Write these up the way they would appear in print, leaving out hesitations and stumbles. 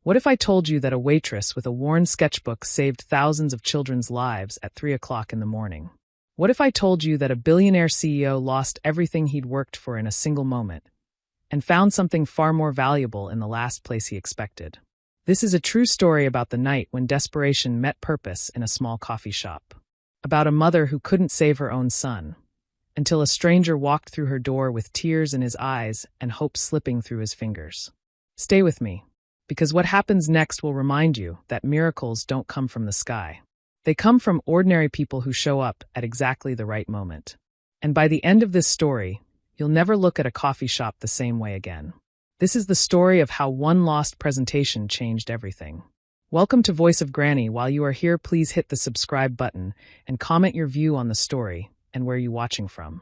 What if I told you that a waitress with a worn sketchbook saved thousands of children's lives at 3 o'clock in the morning? What if I told you that a billionaire CEO lost everything he'd worked for in a single moment and found something far more valuable in the last place he expected? This is a true story about the night when desperation met purpose in a small coffee shop. About a mother who couldn't save her own son, until a stranger walked through her door with tears in his eyes and hope slipping through his fingers. Stay with me, because what happens next will remind you that miracles don't come from the sky. They come from ordinary people who show up at exactly the right moment. And by the end of this story, you'll never look at a coffee shop the same way again. This is the story of how one lost presentation changed everything. Welcome to Voice of Granny. While you are here, please hit the subscribe button and comment your view on the story and where you're watching from.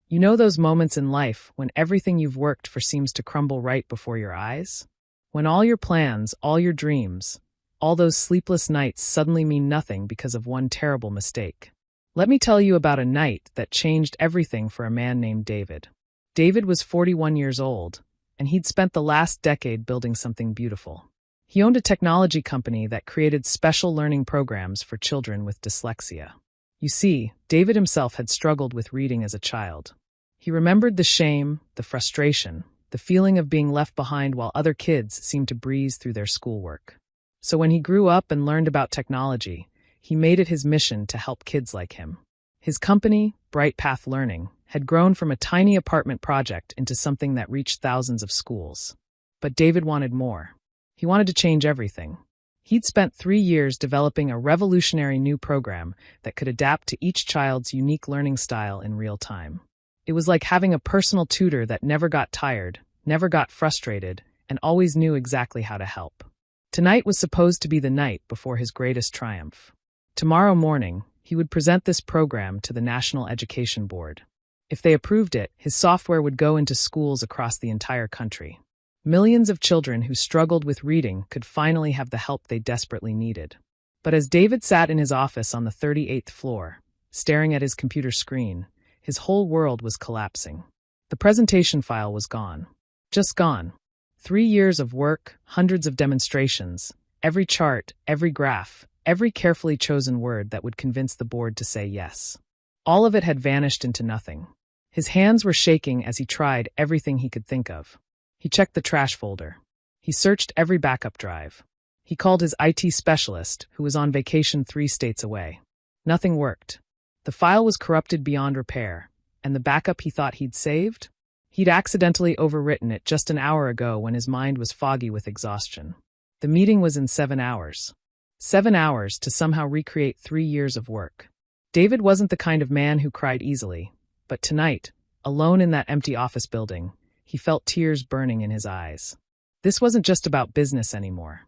You know those moments in life when everything you've worked for seems to crumble right before your eyes? When all your plans, all your dreams, all those sleepless nights suddenly mean nothing because of one terrible mistake. Let me tell you about a night that changed everything for a man named David. David was 41 years old, and he'd spent the last decade building something beautiful. He owned a technology company that created special learning programs for children with dyslexia. You see, David himself had struggled with reading as a child. He remembered the shame, the frustration, the feeling of being left behind while other kids seemed to breeze through their schoolwork. So when he grew up and learned about technology, he made it his mission to help kids like him. His company, Bright Path Learning, had grown from a tiny apartment project into something that reached thousands of schools. But David wanted more. He wanted to change everything. He'd spent 3 years developing a revolutionary new program that could adapt to each child's unique learning style in real time. It was like having a personal tutor that never got tired, never got frustrated, and always knew exactly how to help. Tonight was supposed to be the night before his greatest triumph. Tomorrow morning, he would present this program to the National Education Board. If they approved it, his software would go into schools across the entire country. Millions of children who struggled with reading could finally have the help they desperately needed. But as David sat in his office on the 38th floor, staring at his computer screen, his whole world was collapsing. The presentation file was gone. Just gone. 3 years of work, hundreds of demonstrations, every chart, every graph, every carefully chosen word that would convince the board to say yes. All of it had vanished into nothing. His hands were shaking as he tried everything he could think of. He checked the trash folder. He searched every backup drive. He called his IT specialist, who was on vacation 3 states away. Nothing worked. The file was corrupted beyond repair, and the backup he thought he'd saved? He'd accidentally overwritten it just an hour ago when his mind was foggy with exhaustion. The meeting was in 7 hours. 7 hours to somehow recreate 3 years of work. David wasn't the kind of man who cried easily, but tonight, alone in that empty office building, he felt tears burning in his eyes. This wasn't just about business anymore.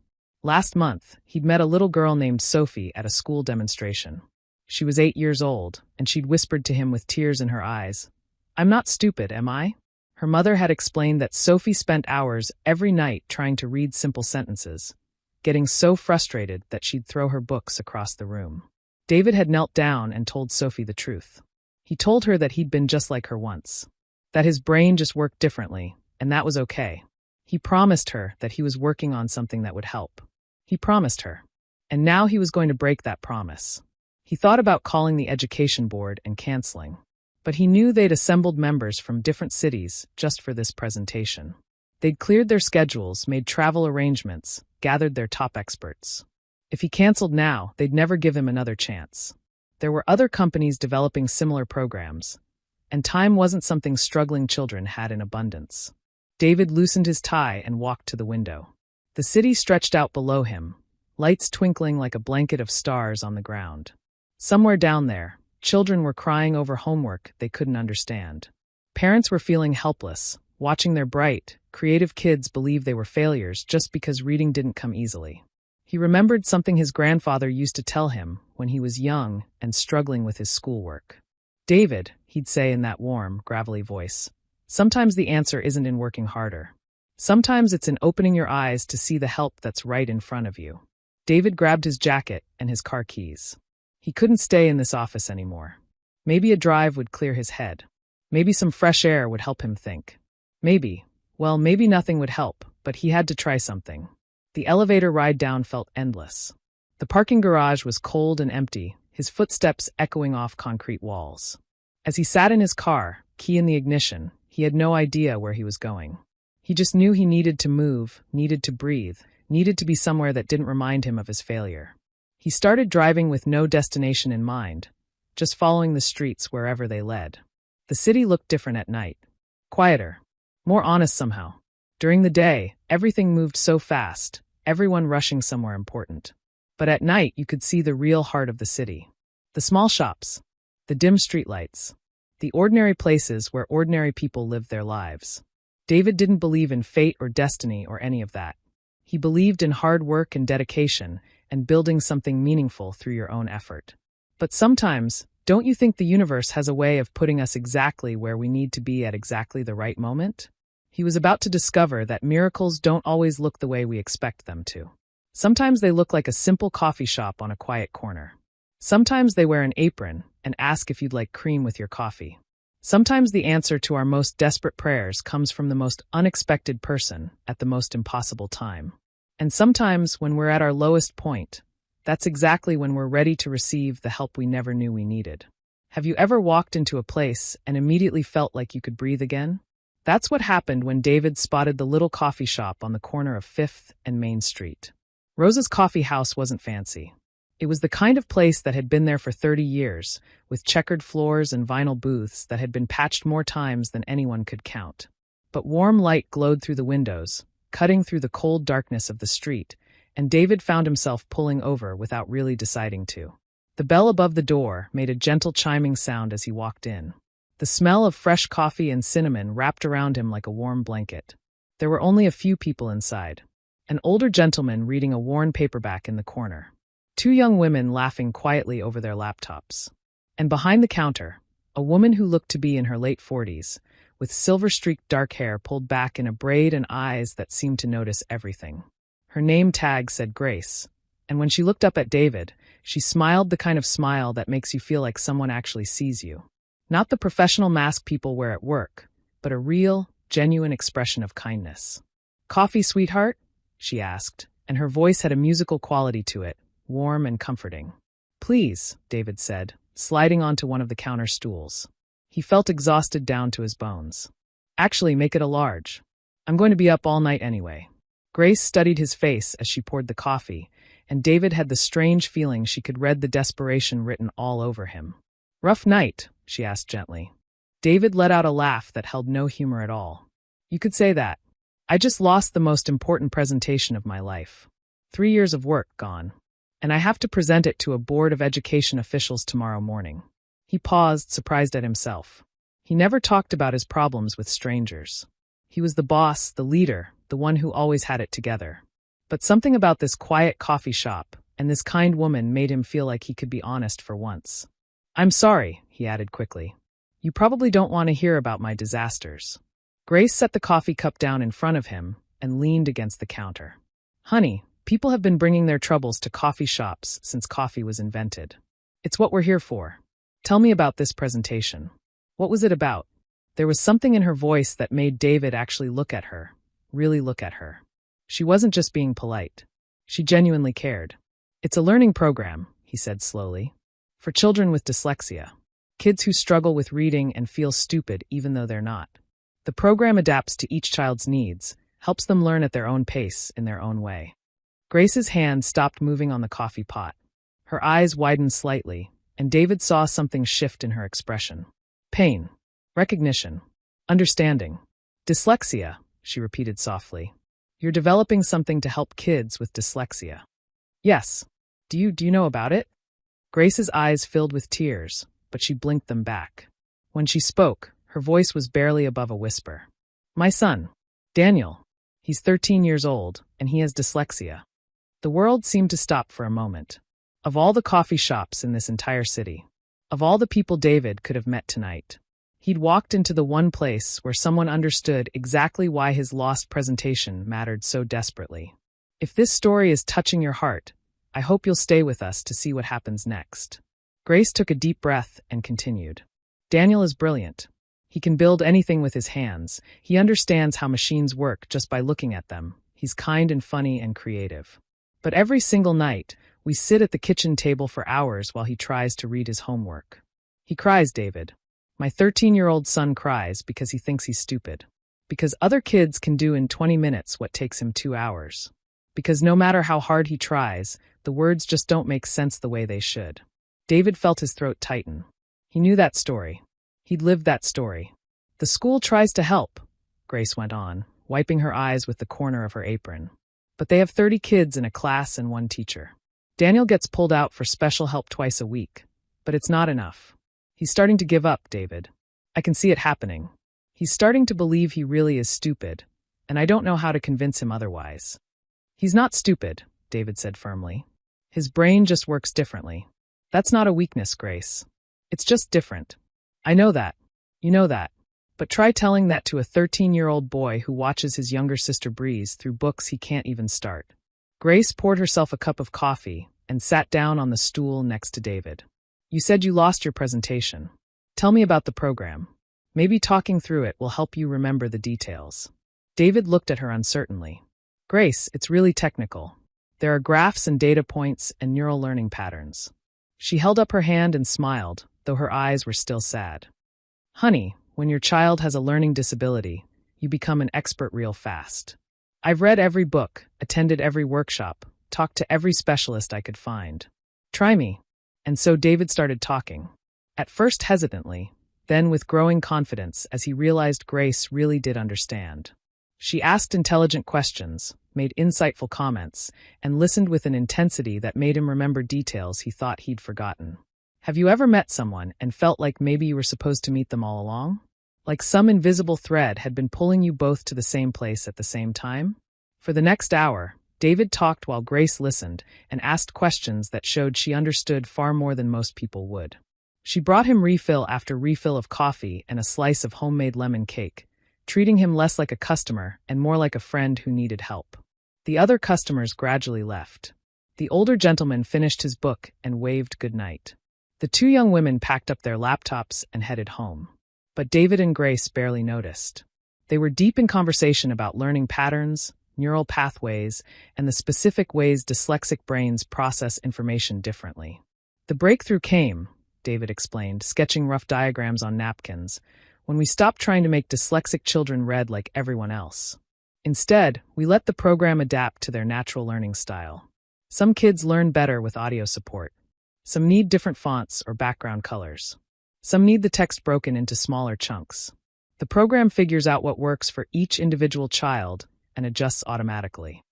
Last month, he'd met a little girl named Sophie at a school demonstration. She was 8 years old, and she'd whispered to him with tears in her eyes, "I'm not stupid, am I?" Her mother had explained that Sophie spent hours every night trying to read simple sentences, getting so frustrated that she'd throw her books across the room. David had knelt down and told Sophie the truth. He told her that he'd been just like her once, that his brain just worked differently, and that was okay. He promised her that he was working on something that would help. He promised her. And now he was going to break that promise. He thought about calling the education board and canceling, but he knew they'd assembled members from different cities just for this presentation. They'd cleared their schedules, made travel arrangements, gathered their top experts. If he canceled now, they'd never give him another chance. There were other companies developing similar programs, and time wasn't something struggling children had in abundance. David loosened his tie and walked to the window. The city stretched out below him, lights twinkling like a blanket of stars on the ground. Somewhere down there, children were crying over homework they couldn't understand. Parents were feeling helpless, watching their bright, creative kids believe they were failures just because reading didn't come easily. He remembered something his grandfather used to tell him when he was young and struggling with his schoolwork. "David," he'd say in that warm, gravelly voice, "sometimes the answer isn't in working harder. Sometimes it's in opening your eyes to see the help that's right in front of you." David grabbed his jacket and his car keys. He couldn't stay in this office anymore. Maybe a drive would clear his head. Maybe some fresh air would help him think. Maybe nothing would help, but he had to try something. The elevator ride down felt endless. The parking garage was cold and empty, his footsteps echoing off concrete walls. As he sat in his car, key in the ignition, he had no idea where he was going. He just knew he needed to move, needed to breathe, needed to be somewhere that didn't remind him of his failure. He started driving with no destination in mind, just following the streets wherever they led. The city looked different at night. Quieter. More honest somehow. During the day, everything moved so fast, everyone rushing somewhere important. But at night, you could see the real heart of the city. The small shops. The dim streetlights. The ordinary places where ordinary people lived their lives. David didn't believe in fate or destiny or any of that. He believed in hard work and dedication and building something meaningful through your own effort. But sometimes, don't you think the universe has a way of putting us exactly where we need to be at exactly the right moment? He was about to discover that miracles don't always look the way we expect them to. Sometimes they look like a simple coffee shop on a quiet corner. Sometimes they wear an apron and ask if you'd like cream with your coffee. Sometimes the answer to our most desperate prayers comes from the most unexpected person at the most impossible time. And sometimes, when we're at our lowest point, that's exactly when we're ready to receive the help we never knew we needed. Have you ever walked into a place and immediately felt like you could breathe again? That's what happened when David spotted the little coffee shop on the corner of 5th and Main Street. Rosa's coffee house wasn't fancy. It was the kind of place that had been there for 30 years, with checkered floors and vinyl booths that had been patched more times than anyone could count. But warm light glowed through the windows, cutting through the cold darkness of the street, and David found himself pulling over without really deciding to. The bell above the door made a gentle chiming sound as he walked in. The smell of fresh coffee and cinnamon wrapped around him like a warm blanket. There were only a few people inside. An older gentleman reading a worn paperback in the corner. 2 young women laughing quietly over their laptops. And behind the counter, a woman who looked to be in her late 40s, with silver-streaked dark hair pulled back in a braid and eyes that seemed to notice everything. Her name tag said Grace, and when she looked up at David, she smiled the kind of smile that makes you feel like someone actually sees you. Not the professional mask people wear at work, but a real, genuine expression of kindness. "Coffee, sweetheart?" she asked, and her voice had a musical quality to it, warm and comforting. "Please," David said, sliding onto one of the counter stools. He felt exhausted down to his bones. "Actually, make it a large. I'm going to be up all night anyway." Grace studied his face as she poured the coffee, and David had the strange feeling she could read the desperation written all over him. "Rough night?" she asked gently. David let out a laugh that held no humor at all. "You could say that. I just lost the most important presentation of my life. 3 years of work gone. And I have to present it to a board of education officials tomorrow morning." He paused, surprised at himself. He never talked about his problems with strangers. He was the boss, the leader, the one who always had it together. But something about this quiet coffee shop and this kind woman made him feel like he could be honest for once. "I'm sorry," he added quickly. "You probably don't want to hear about my disasters." Grace set the coffee cup down in front of him and leaned against the counter. "Honey, people have been bringing their troubles to coffee shops since coffee was invented. It's what we're here for. Tell me about this presentation. What was it about?" There was something in her voice that made David actually look at her, really look at her. She wasn't just being polite. She genuinely cared. "It's a learning program," he said slowly, "for children with dyslexia. Kids who struggle with reading and feel stupid even though they're not. The program adapts to each child's needs, helps them learn at their own pace in their own way." Grace's hand stopped moving on the coffee pot. Her eyes widened slightly, and David saw something shift in her expression. Pain. Recognition. Understanding. "Dyslexia," she repeated softly. "You're developing something to help kids with dyslexia." "Yes. Do you know about it?" Grace's eyes filled with tears, but she blinked them back. When she spoke, her voice was barely above a whisper. "My son, Daniel. He's 13 years old, and he has dyslexia." The world seemed to stop for a moment. Of all the coffee shops in this entire city, of all the people David could have met tonight, he'd walked into the one place where someone understood exactly why his lost presentation mattered so desperately. If this story is touching your heart, I hope you'll stay with us to see what happens next. Grace took a deep breath and continued. "Daniel is brilliant. He can build anything with his hands. He understands how machines work just by looking at them, He's kind and funny and creative. But every single night, we sit at the kitchen table for hours while he tries to read his homework. He cries, David. My 13-year-old son cries because he thinks he's stupid. Because other kids can do in 20 minutes what takes him 2 hours. Because no matter how hard he tries, the words just don't make sense the way they should. David felt his throat tighten. He knew that story. He'd lived that story. The school tries to help, Grace went on, wiping her eyes with the corner of her apron. But they have 30 kids in a class and 1 teacher. Daniel gets pulled out for special help twice a week, but it's not enough. He's starting to give up, David. I can see it happening. He's starting to believe he really is stupid, and I don't know how to convince him otherwise. He's not stupid, David said firmly. His brain just works differently. That's not a weakness, Grace. It's just different. I know that. You know that. But try telling that to a 13-year-old boy who watches his younger sister breeze through books he can't even start. Grace poured herself a cup of coffee and sat down on the stool next to David. You said you lost your presentation. Tell me about the program. Maybe talking through it will help you remember the details. David looked at her uncertainly. Grace, it's really technical. There are graphs and data points and neural learning patterns. She held up her hand and smiled, though her eyes were still sad. Honey, when your child has a learning disability, you become an expert real fast. I've read every book, attended every workshop, talked to every specialist I could find. Try me. And so David started talking. At first hesitantly, then with growing confidence as he realized Grace really did understand. She asked intelligent questions, made insightful comments, and listened with an intensity that made him remember details he thought he'd forgotten. Have you ever met someone and felt like maybe you were supposed to meet them all along? Like some invisible thread had been pulling you both to the same place at the same time? For the next hour, David talked while Grace listened and asked questions that showed she understood far more than most people would. She brought him refill after refill of coffee and a slice of homemade lemon cake, treating him less like a customer and more like a friend who needed help. The other customers gradually left. The older gentleman finished his book and waved goodnight. The 2 young women packed up their laptops and headed home. But David and Grace barely noticed. They were deep in conversation about learning patterns, neural pathways, and the specific ways dyslexic brains process information differently. The breakthrough came, David explained, sketching rough diagrams on napkins, when we stopped trying to make dyslexic children read like everyone else. Instead, we let the program adapt to their natural learning style. Some kids learn better with audio support. Some need different fonts or background colors. Some need the text broken into smaller chunks. The program figures out what works for each individual child and adjusts automatically.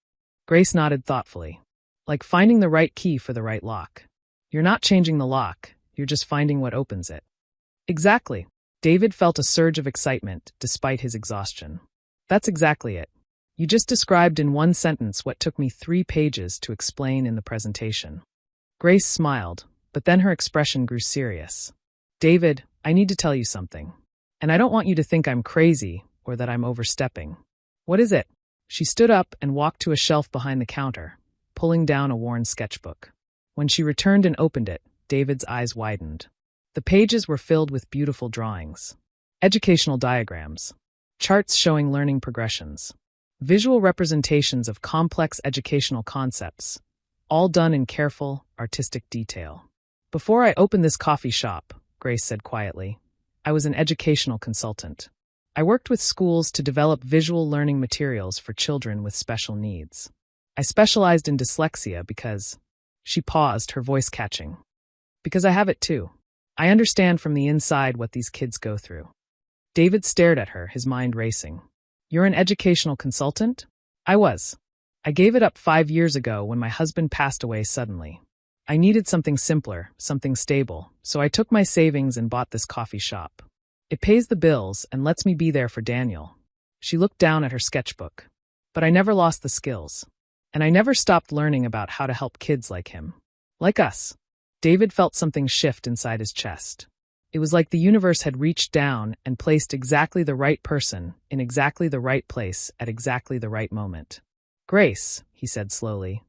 Grace nodded thoughtfully. Like finding the right key for the right lock. You're not changing the lock, you're just finding what opens it. Exactly. David felt a surge of excitement despite his exhaustion. That's exactly it. You just described in one sentence what took me 3 pages to explain in the presentation. Grace smiled, but then her expression grew serious. David, I need to tell you something. And I don't want you to think I'm crazy or that I'm overstepping. What is it? She stood up and walked to a shelf behind the counter, pulling down a worn sketchbook. When she returned and opened it, David's eyes widened. The pages were filled with beautiful drawings. Educational diagrams. Charts showing learning progressions. Visual representations of complex educational concepts, all done in careful, artistic detail. Before I opened this coffee shop, Grace said quietly, I was an educational consultant. I worked with schools to develop visual learning materials for children with special needs. I specialized in dyslexia because... She paused, her voice catching. Because I have it too. I understand from the inside what these kids go through. David stared at her, his mind racing. You're an educational consultant? I was. I gave it up 5 years ago when my husband passed away suddenly. I needed something simpler, something stable, so I took my savings and bought this coffee shop. It pays the bills and lets me be there for Daniel. She looked down at her sketchbook. But I never lost the skills. And I never stopped learning about how to help kids like him. Like us. David felt something shift inside his chest. It was like the universe had reached down and placed exactly the right person in exactly the right place at exactly the right moment. Grace, he said slowly,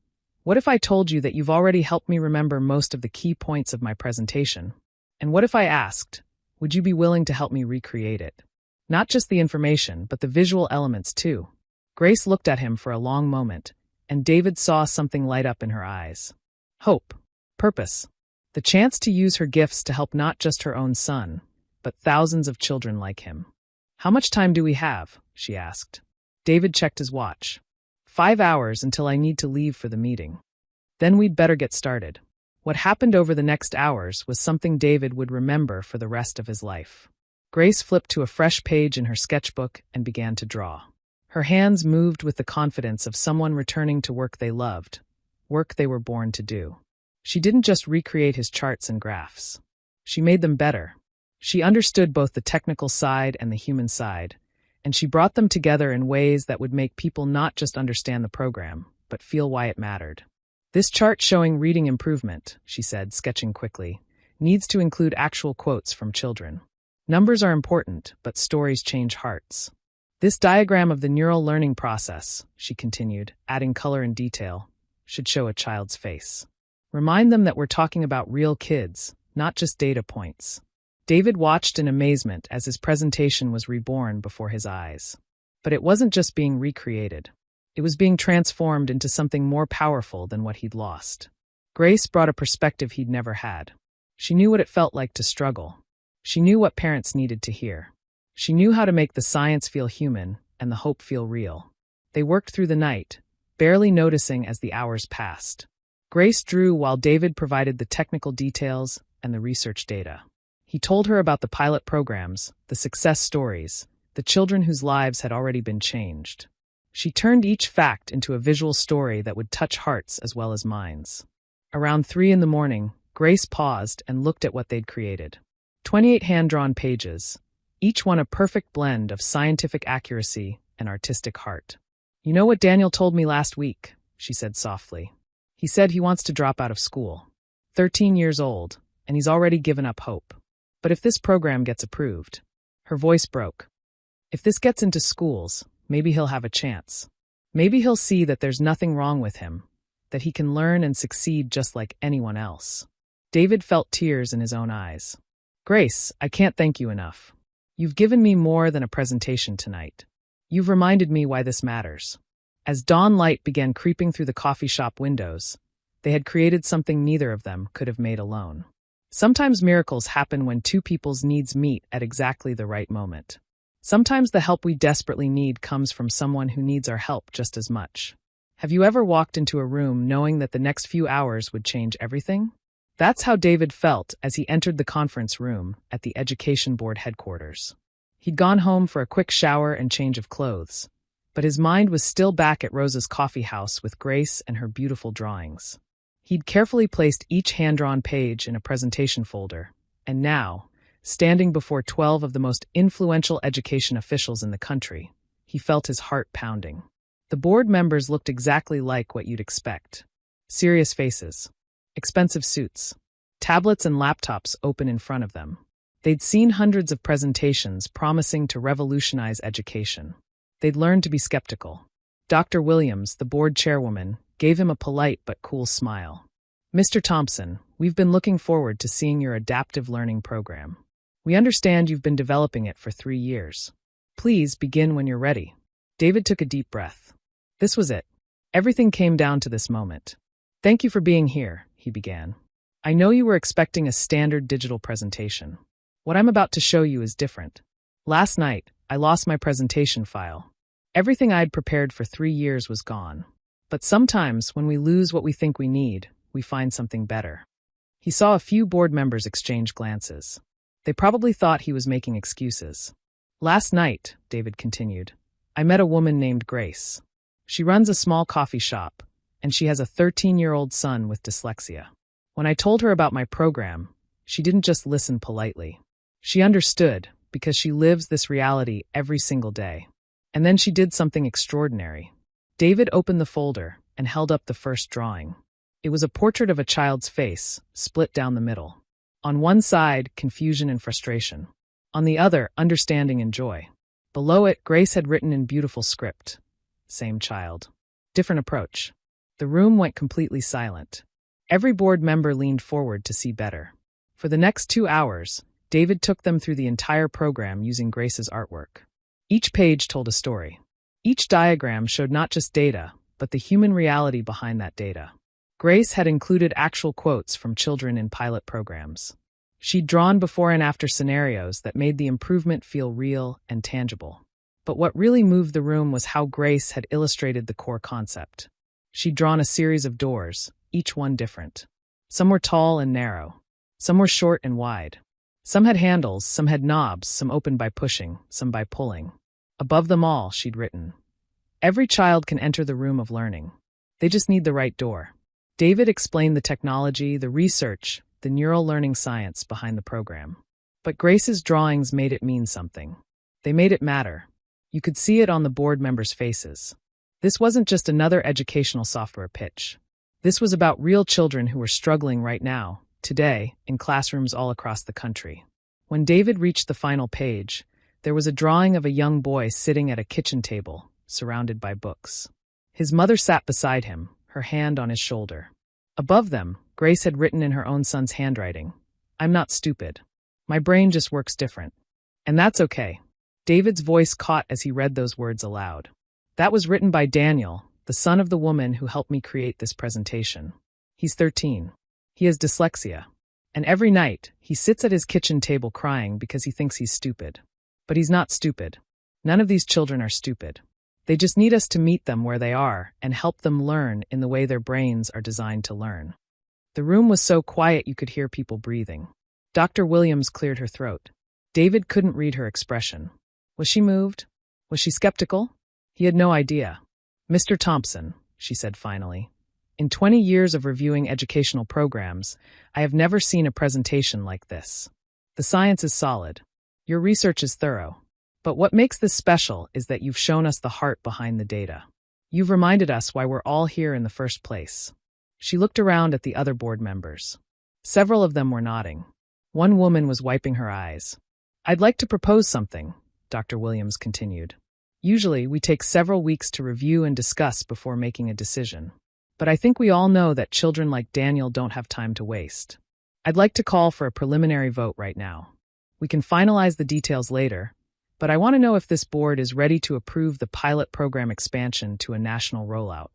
what if I told you that you've already helped me remember most of the key points of my presentation? And what if I asked, would you be willing to help me recreate it? Not just the information, but the visual elements too. Grace looked at him for a long moment, and David saw something light up in her eyes. Hope. Purpose. The chance to use her gifts to help not just her own son, but thousands of children like him. "How much time do we have?" she asked. David checked his watch. 5 hours until I need to leave for the meeting. Then we'd better get started. What happened over the next hours was something David would remember for the rest of his life. Grace flipped to a fresh page in her sketchbook and began to draw. Her hands moved with the confidence of someone returning to work they loved, work they were born to do. She didn't just recreate his charts and graphs. She made them better. She understood both the technical side and the human side, and she brought them together in ways that would make people not just understand the program, but feel why it mattered. "This chart showing reading improvement," she said, sketching quickly, "needs to include actual quotes from children. Numbers are important, but stories change hearts. This diagram of the neural learning process," she continued, adding color and detail, "should show a child's face. Remind them that we're talking about real kids, not just data points." David watched in amazement as his presentation was reborn before his eyes. But it wasn't just being recreated. It was being transformed into something more powerful than what he'd lost. Grace brought a perspective he'd never had. She knew what it felt like to struggle. She knew what parents needed to hear. She knew how to make the science feel human and the hope feel real. They worked through the night, barely noticing as the hours passed. Grace drew while David provided the technical details and the research data. He told her about the pilot programs, the success stories, the children whose lives had already been changed. She turned each fact into a visual story that would touch hearts as well as minds. Around 3 a.m, Grace paused and looked at what they'd created. 28 hand-drawn pages, each one a perfect blend of scientific accuracy and artistic heart. "You know what Daniel told me last week?" she said softly. "He said he wants to drop out of school. 13 years old, and he's already given up hope. But if this program gets approved..." Her voice broke. "If this gets into schools, maybe he'll have a chance. Maybe he'll see that there's nothing wrong with him, that he can learn and succeed just like anyone else." David felt tears in his own eyes. "Grace, I can't thank you enough. You've given me more than a presentation tonight. You've reminded me why this matters." As dawn light began creeping through the coffee shop windows, they had created something neither of them could have made alone. Sometimes miracles happen when two people's needs meet at exactly the right moment. Sometimes the help we desperately need comes from someone who needs our help just as much. Have you ever walked into a room knowing that the next few hours would change everything? That's how David felt as he entered the conference room at the Education Board headquarters. He'd gone home for a quick shower and change of clothes, but his mind was still back at Rosa's coffee house with Grace and her beautiful drawings. He'd carefully placed each hand-drawn page in a presentation folder, and now, standing before 12 of the most influential education officials in the country, he felt his heart pounding. The board members looked exactly like what you'd expect. Serious faces, expensive suits, tablets and laptops open in front of them. They'd seen hundreds of presentations promising to revolutionize education. They'd learned to be skeptical. Dr. Williams, the board chairwoman, gave him a polite but cool smile. "Mr. Thompson, we've been looking forward to seeing your adaptive learning program. We understand you've been developing it for 3 years. Please begin when you're ready." David took a deep breath. This was it. Everything came down to this moment. "Thank you for being here," he began. "I know you were expecting a standard digital presentation. What I'm about to show you is different. Last night, I lost my presentation file. Everything I'd prepared for 3 years was gone. But sometimes, when we lose what we think we need, we find something better." He saw a few board members exchange glances. They probably thought he was making excuses. "Last night," David continued, "I met a woman named Grace. She runs a small coffee shop, and she has a 13-year-old son with dyslexia. When I told her about my program, she didn't just listen politely. She understood, because she lives this reality every single day. And then she did something extraordinary." David opened the folder and held up the first drawing. It was a portrait of a child's face, split down the middle. On one side, confusion and frustration. On the other, understanding and joy. Below it, Grace had written in beautiful script, "Same child. Different approach." The room went completely silent. Every board member leaned forward to see better. For the next 2 hours, David took them through the entire program using Grace's artwork. Each page told a story. Each diagram showed not just data, but the human reality behind that data. Grace had included actual quotes from children in pilot programs. She'd drawn before and after scenarios that made the improvement feel real and tangible. But what really moved the room was how Grace had illustrated the core concept. She'd drawn a series of doors, each one different. Some were tall and narrow. Some were short and wide. Some had handles, some had knobs, some opened by pushing, some by pulling. Above them all, she'd written, "Every child can enter the room of learning. They just need the right door." David explained the technology, the research, the neural learning science behind the program. But Grace's drawings made it mean something. They made it matter. You could see it on the board members' faces. This wasn't just another educational software pitch. This was about real children who were struggling right now, today, in classrooms all across the country. When David reached the final page, there was a drawing of a young boy sitting at a kitchen table, surrounded by books. His mother sat beside him, her hand on his shoulder. Above them, Grace had written in her own son's handwriting, "I'm not stupid. My brain just works different. And that's okay." David's voice caught as he read those words aloud. "That was written by Daniel, the son of the woman who helped me create this presentation. He's 13. He has dyslexia. And every night, he sits at his kitchen table crying because he thinks he's stupid. But he's not stupid. None of these children are stupid. They just need us to meet them where they are and help them learn in the way their brains are designed to learn." The room was so quiet you could hear people breathing. Dr. Williams cleared her throat. David couldn't read her expression. Was she moved? Was she skeptical? He had no idea. "Mr. Thompson," she said finally, "in 20 years of reviewing educational programs, I have never seen a presentation like this. The science is solid. Your research is thorough. But what makes this special is that you've shown us the heart behind the data. You've reminded us why we're all here in the first place." She looked around at the other board members. Several of them were nodding. One woman was wiping her eyes. "I'd like to propose something," Dr. Williams continued. "Usually, we take several weeks to review and discuss before making a decision. But I think we all know that children like Daniel don't have time to waste. I'd like to call for a preliminary vote right now. We can finalize the details later, but I want to know if this board is ready to approve the pilot program expansion to a national rollout."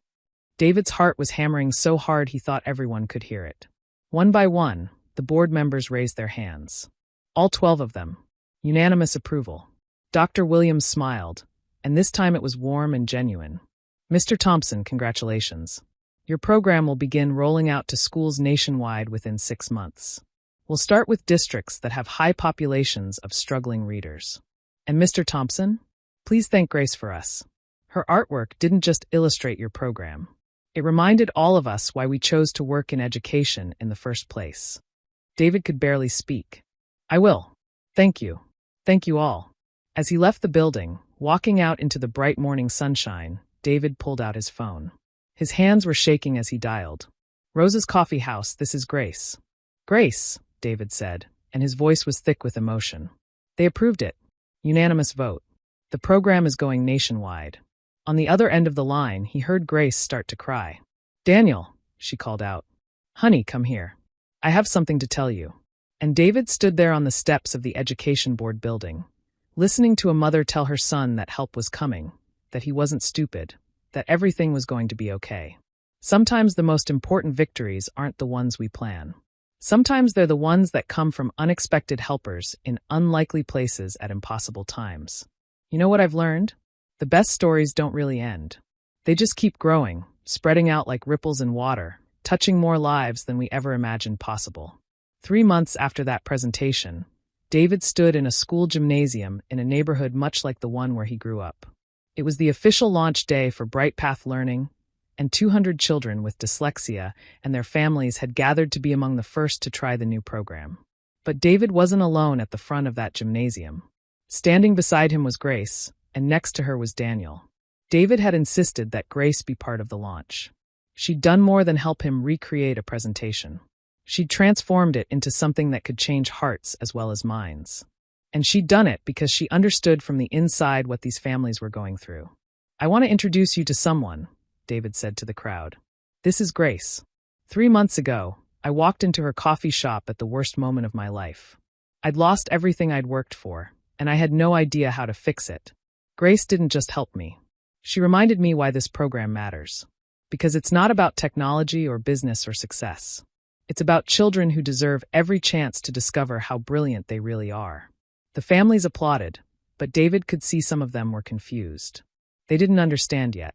David's heart was hammering so hard he thought everyone could hear it. One by one, the board members raised their hands. All 12 of them. Unanimous approval. Dr. Williams smiled, and this time it was warm and genuine. "Mr. Thompson, congratulations. Your program will begin rolling out to schools nationwide within 6 months. We'll start with districts that have high populations of struggling readers. And Mr. Thompson, please thank Grace for us. Her artwork didn't just illustrate your program. It reminded all of us why we chose to work in education in the first place." David could barely speak. "I will. Thank you. Thank you all." As he left the building, walking out into the bright morning sunshine, David pulled out his phone. His hands were shaking as he dialed. "Rose's Coffee House, this is Grace." "Grace," David said, and his voice was thick with emotion. "They approved it. Unanimous vote. The program is going nationwide." On the other end of the line, he heard Grace start to cry. "Daniel," she called out. "Honey, come here. I have something to tell you." And David stood there on the steps of the Education Board building, listening to a mother tell her son that help was coming, that he wasn't stupid, that everything was going to be okay. Sometimes the most important victories aren't the ones we plan. Sometimes they're the ones that come from unexpected helpers in unlikely places at impossible times. You know what I've learned? The best stories don't really end. They just keep growing, spreading out like ripples in water, touching more lives than we ever imagined possible. 3 months after that presentation, David stood in a school gymnasium in a neighborhood much like the one where he grew up. It was the official launch day for Bright Path Learning, and 200 children with dyslexia and their families had gathered to be among the first to try the new program. But David wasn't alone at the front of that gymnasium. Standing beside him was Grace, and next to her was Daniel. David had insisted that Grace be part of the launch. She'd done more than help him recreate a presentation. She'd transformed it into something that could change hearts as well as minds. And she'd done it because she understood from the inside what these families were going through. "I want to introduce you to someone," David said to the crowd. "This is Grace. 3 months ago, I walked into her coffee shop at the worst moment of my life. I'd lost everything I'd worked for, and I had no idea how to fix it. Grace didn't just help me. She reminded me why this program matters. Because it's not about technology or business or success. It's about children who deserve every chance to discover how brilliant they really are. The families applauded, but David could see some of them were confused. They didn't understand yet.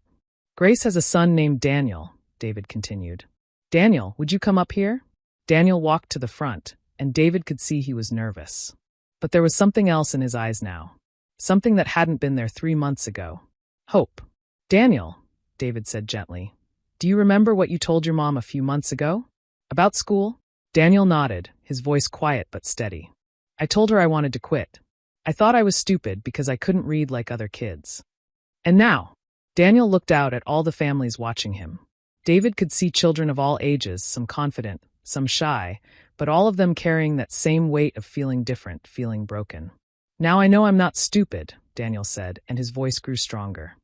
Grace has a son named Daniel, David continued. Daniel, would you come up here? Daniel walked to the front, and David could see he was nervous. But there was something else in his eyes now. Something that hadn't been there 3 months ago. Hope. Daniel, David said gently, do you remember what you told your mom a few months ago? About school? Daniel nodded, his voice quiet but steady. I told her I wanted to quit. I thought I was stupid because I couldn't read like other kids. And now, Daniel looked out at all the families watching him. David could see children of all ages, some confident, some shy, but all of them carrying that same weight of feeling different, feeling broken. Now I know I'm not stupid, Daniel said, and his voice grew stronger.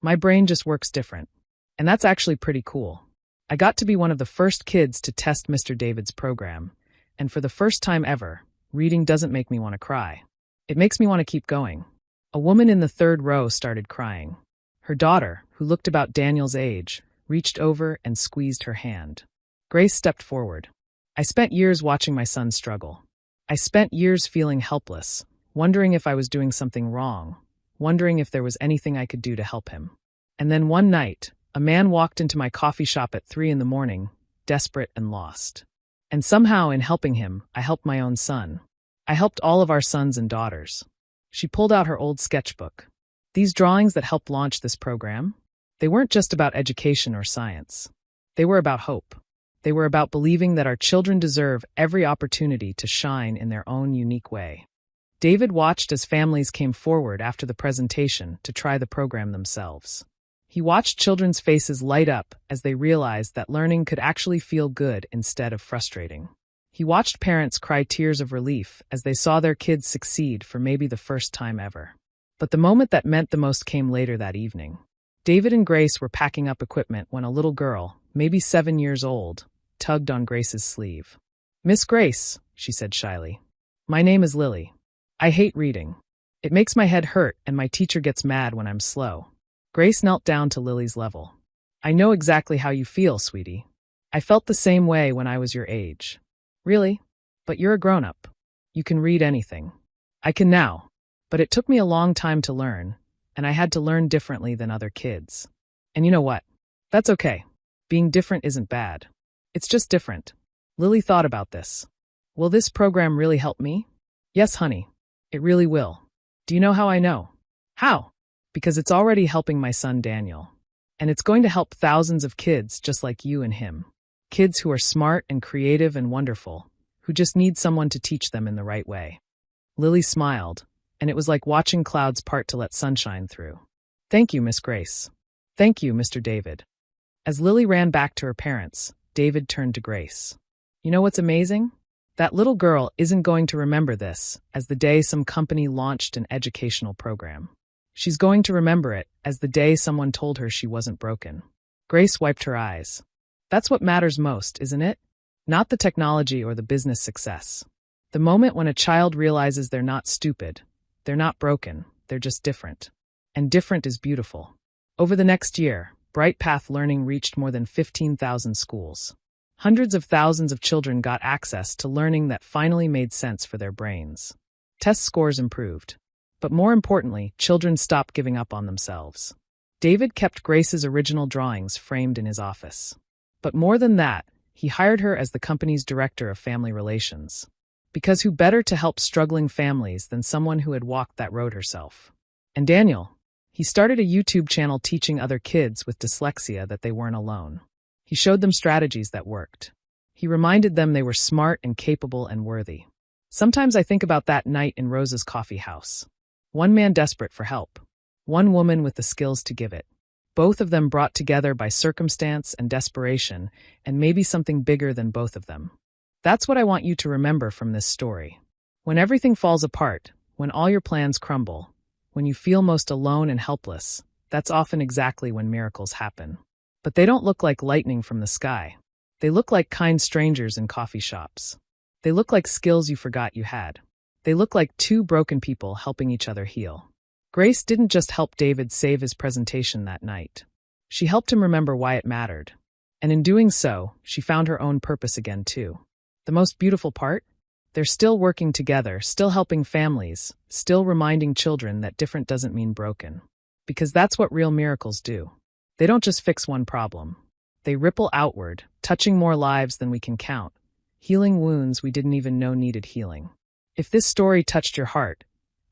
My brain just works different. And that's actually pretty cool. I got to be one of the first kids to test Mr. David's program, and for the first time ever, reading doesn't make me want to cry. It makes me want to keep going. A woman in the third row started crying. Her daughter, who looked about Daniel's age, reached over and squeezed her hand. Grace stepped forward. I spent years watching my son struggle. I spent years feeling helpless, wondering if I was doing something wrong, wondering if there was anything I could do to help him. And then one night, a man walked into my coffee shop at 3 a.m, desperate and lost. And somehow, in helping him, I helped my own son. I helped all of our sons and daughters. She pulled out her old sketchbook. These drawings that helped launch this program, they weren't just about education or science. They were about hope. They were about believing that our children deserve every opportunity to shine in their own unique way. David watched as families came forward after the presentation to try the program themselves. He watched children's faces light up as they realized that learning could actually feel good instead of frustrating. He watched parents cry tears of relief as they saw their kids succeed for maybe the first time ever. But the moment that meant the most came later that evening. David and Grace were packing up equipment when a little girl, maybe 7 years old, tugged on Grace's sleeve. Miss Grace, she said shyly. My name is Lily. I hate reading. It makes my head hurt and my teacher gets mad when I'm slow. Grace knelt down to Lily's level. I know exactly how you feel, sweetie. I felt the same way when I was your age. Really? But you're a grown-up. You can read anything. I can now. But it took me a long time to learn, and I had to learn differently than other kids. And you know what? That's okay. Being different isn't bad. It's just different. Lily thought about this. Will this program really help me? Yes, honey. It really will. Do you know how I know? How? Because it's already helping my son Daniel. And it's going to help thousands of kids just like you and him. Kids who are smart and creative and wonderful, who just need someone to teach them in the right way. Lily smiled, and it was like watching clouds part to let sunshine through. Thank you, Miss Grace. Thank you, Mr. David. As Lily ran back to her parents, David turned to Grace. You know what's amazing? That little girl isn't going to remember this as the day some company launched an educational program. She's going to remember it as the day someone told her she wasn't broken. Grace wiped her eyes. That's what matters most, isn't it? Not the technology or the business success. The moment when a child realizes they're not stupid, they're not broken, they're just different. And different is beautiful. Over the next year, Bright Path Learning reached more than 15,000 schools. Hundreds of thousands of children got access to learning that finally made sense for their brains. Test scores improved. But more importantly, children stopped giving up on themselves. David kept Grace's original drawings framed in his office. But more than that, he hired her as the company's director of family relations. Because who better to help struggling families than someone who had walked that road herself? And Daniel, he started a YouTube channel teaching other kids with dyslexia that they weren't alone. He showed them strategies that worked. He reminded them they were smart and capable and worthy. Sometimes I think about that night in Rose's coffee house. One man desperate for help. One woman with the skills to give it. Both of them brought together by circumstance and desperation, and maybe something bigger than both of them. That's what I want you to remember from this story. When everything falls apart, when all your plans crumble, when you feel most alone and helpless, that's often exactly when miracles happen. But they don't look like lightning from the sky. They look like kind strangers in coffee shops. They look like skills you forgot you had. They look like two broken people helping each other heal. Grace didn't just help David save his presentation that night. She helped him remember why it mattered. And in doing so, she found her own purpose again too. The most beautiful part? They're still working together, still helping families, still reminding children that different doesn't mean broken. Because that's what real miracles do. They don't just fix one problem. They ripple outward, touching more lives than we can count, healing wounds we didn't even know needed healing. If this story touched your heart,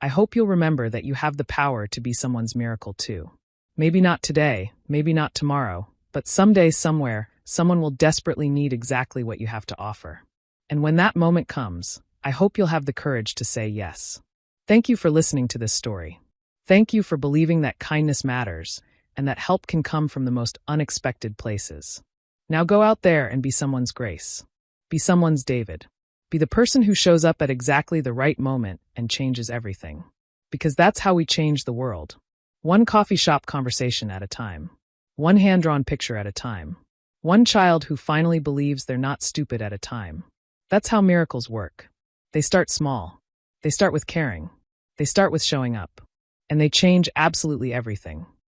I hope you'll remember that you have the power to be someone's miracle too. Maybe not today, maybe not tomorrow, but someday, somewhere, someone will desperately need exactly what you have to offer. And when that moment comes, I hope you'll have the courage to say yes. Thank you for listening to this story. Thank you for believing that kindness matters and that help can come from the most unexpected places. Now go out there and be someone's Grace. Be someone's David. Be the person who shows up at exactly the right moment and changes everything. Because that's how we change the world. One coffee shop conversation at a time. One hand-drawn picture at a time. One child who finally believes they're not stupid at a time. That's how miracles work. They start small. They start with caring. They start with showing up. And they change absolutely everything.